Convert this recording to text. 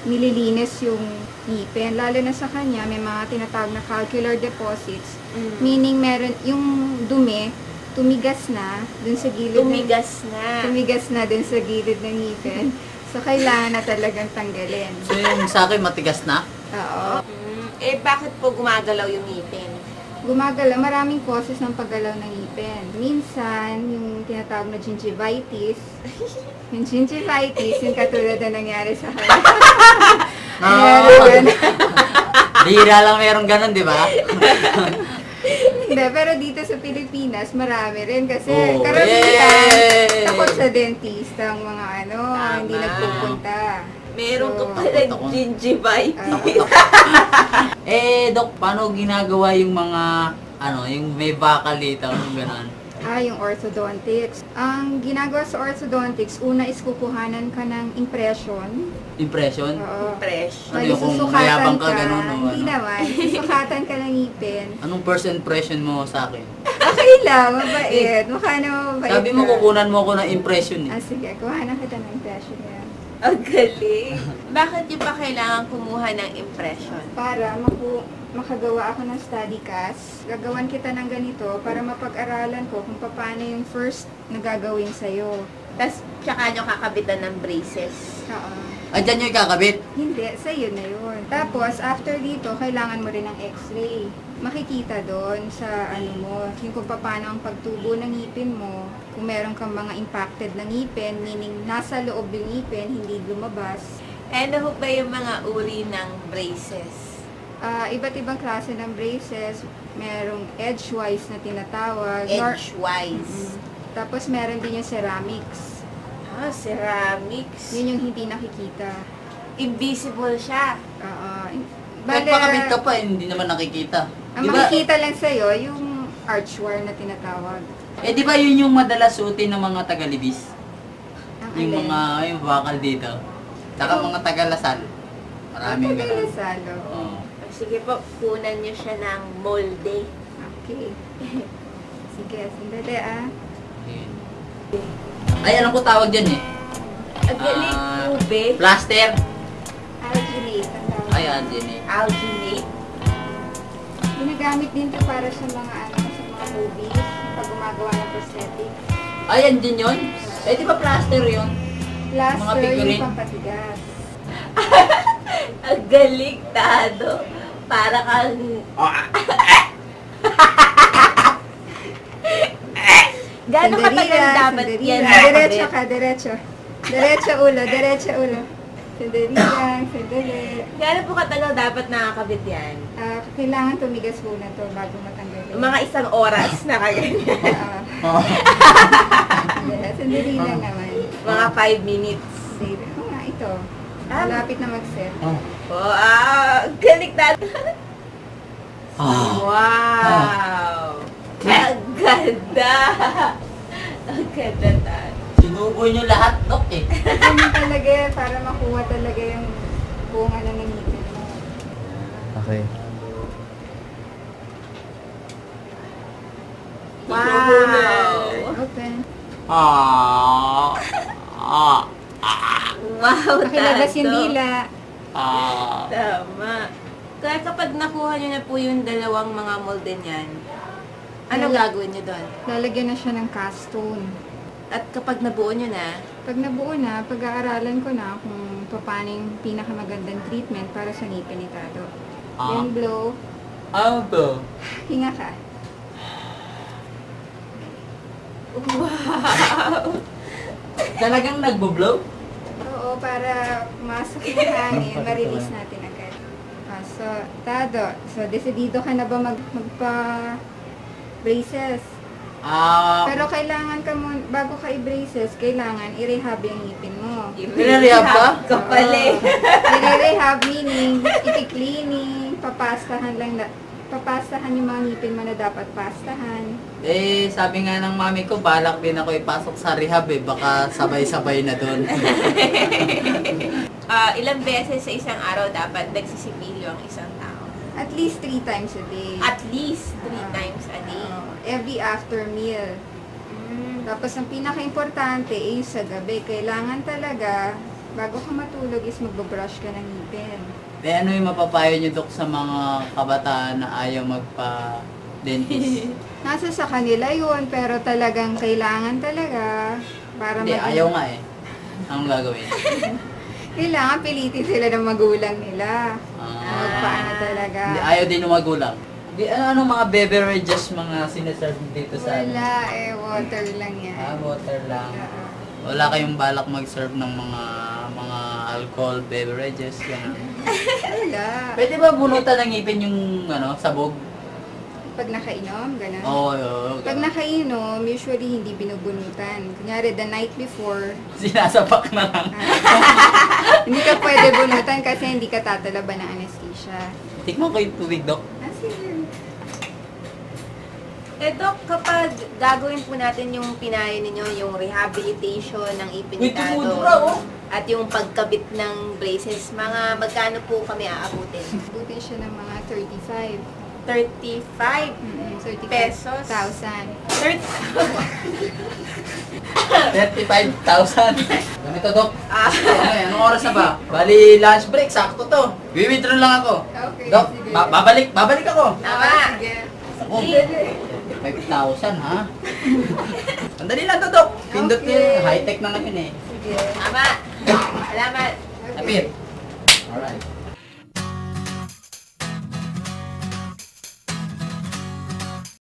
nililinis yung ngipin. Lalo na sa kanya, may mga tinatawag na calcular deposits. Meaning, meron yung dumi, tumigas na dun sa gilid tumigas na dun sa gilid ng ngipin. So, kailangan na talagang tanggalin. So, yung sa akin matigas na? Oo. Bakit po gumagalaw yung ngipin? Gumagalaw, maraming causes ng paggalaw ng ngipin. Minsan, yung tinatawag na gingivitis. Yung gingivitis, yung katulad na nangyari sa kanya. Meron. Bihira lang meron ganun, di ba? Hindi, pero dito sa Pilipinas, marami rin kasi Oh, karamihan yay! takot sa dentista ang mga Tama. hindi nagpupunta. Meron So, ka palang ako. gingivitis. Dok, paano ginagawa yung mga, yung may bakal dito, gano'n? Yung orthodontics. Ang ginagawa sa orthodontics, una is kukuhanan ka ng impression. Impression? Oo. Fresh. Ano yung kung mayabang ka, ganun, o Hindi ano? naman. Susukatan ka ng ngipin. Anong first impression mo sa akin? Okay lang, mabait. Mukha na mabait. Sabi mo, ka. kukunan mo ako ng impression eh. Sige, kuhanan kita ng impression yan. Ang galing. Bakit niyo pa kailangan kumuha ng impression? Para makagawa ako ng study cast, gagawan kita ng ganito para mapag-aralan ko kung paano yung first na gagawin sa'yo. Tapos, tsaka nyo kakabitan ng braces. Oo. Dyan yung ikakabit. Hindi, sa'yo na yun. Tapos, after dito, kailangan mo rin ng x-ray. Makikita doon sa yung kung paano ang pagtubo ng ngipin mo. Kung meron kang mga impacted na ngipin, meaning nasa loob yung ngipin, hindi lumabas. Ano ho ba yung mga uri ng braces? Iba't ibang klase ng braces. Merong edgewise na tinatawag. Edgewise. Tapos meron din yung ceramics. Ceramics. Yun yung hindi nakikita. Invisible siya. Kahit pakabit ka pa, hindi naman nakikita. Ang makikita lang sa'yo, yung archwire na tinatawag. Di ba yun yung madalas suotin ng mga tagalibis? Ang Yung alin? yung bakal dito. Tsaka mga tagalasal. Maraming ganun. Salo. Oo. Sige po, kunan nyo siya ng molde. Okay. Sige, sandali Ayun. Ay, alam ko tawag dyan eh. Ang galing ube. Plaster. Alginate. Ang tawag. Ay, dyan eh. Alginate. Ginagamit din to para sa mga sa mga movies, pag gumagawa ng prosthetics. Ay, din yun? Di ba plaster yun? Mga Plaster, figurine. yung pampatigas. Ang galing, Tado. Para kang... Gano'ng katagal dapat yan? Diretso ka, diretso. Diretso ulo, diretso ulo. Sandali lang, sandali. Gano'n po katagal dapat nakakabit yan? Kailangan tumigas muna to bago matanggal. Mga isang oras na kaganyan. Sandali lang naman. Mga 5 minutes. Save. Ito. Malapit na mag-set. Galing, Tado. Ah. Wow! Ang ganda! Ang ganda, Tado. Sinuboy nyo lahat, Dok eh. Ganyan talaga yan para makuha talaga yung bunga na ng ngipin mo. Okay. Wow! Open. Wow, Pakilabas yung Tado. dila. Tama. Kaya kapag nakuha nyo na po yung dalawang mga molde niyan, ano gagawin nyo doon? Lalagyan na siya ng cast stone. At kapag nabuo nyo na, Pag nabuo na, pag-aaralan ko na kung paano yung pinakamagandang treatment para sa ngipin ni Tado. Then blow. Ano to? Hinga ka. wow! Talagang nagbo-blow? Oo, para masok yung hangin, ma-release natin agad. So, Tado, decidido ka na ba magpa-braces? Pero kailangan ka mo, bago ka i-braces, kailangan i-rehab yung ngipin mo. Nire-rehab ka? Kapali. I-rehab meaning, iti-cleaning, papastahan yung mga ngipin mo na dapat pastahan. Sabi nga ng mami ko, balak din ako ipasok sa rehab eh. Baka sabay-sabay na doon. Ilang beses sa isang araw dapat nagsisimilyo ang isang tao? At least 3 times a day. At least 3 times a day. Every after meal. Tapos ang pinaka-importante is sa gabi, kailangan talaga Bago ka matulog is magbabrush ka ng ngipin. ano yung mapapayo niyo, Dok, sa mga kabataan na ayaw magpa-dentist? Nasa sa kanila yun, pero talagang kailangan talaga para Hindi, ayaw nga eh. Anong gagawin? Kailangan pilitin sila ng magulang nila. Magpaano talaga. Hindi, ayaw din ng magulang. Di, anong mga beverages mga sinaserve dito sa Wala eh, water lang yan. water lang. Oo. Wala kayong balak mag-serve ng mga alcohol beverages, gano'n. Wala. Pwede ba bunutan ng ngipin yung sabog? Pag nakainom, gano'n. Oo. Pag nakainom, usually hindi binubunutan. Kunyari, the night before, Sinasapak na lang. hindi ka pwede bunutan kasi hindi ka tatalaban ng anesthesia. Tikman ko yung tubig, Dok. Sige. Dok, kapag gagawin po natin yung pinayo ninyo, yung rehabilitation ng ipinitado, tumudura, oh. at yung pagkabit ng braces, mga magkano po kami aabutin? Buti siya ng mga 35. 35 35,000. pesos. 30. 35,000. Ganito, Dok. Anong oras na ba? Bali, lunch break. Sakto to. Withdraw lang ako. Okay, Dok, sige. babalik ako. Tama. Sige. Ako, 5,000 ha? Sandali lang to, Dok. Pindot Okay. yun. High-tech na ngayon eh. Sige. Tama. Salamat. Lapit. Alright.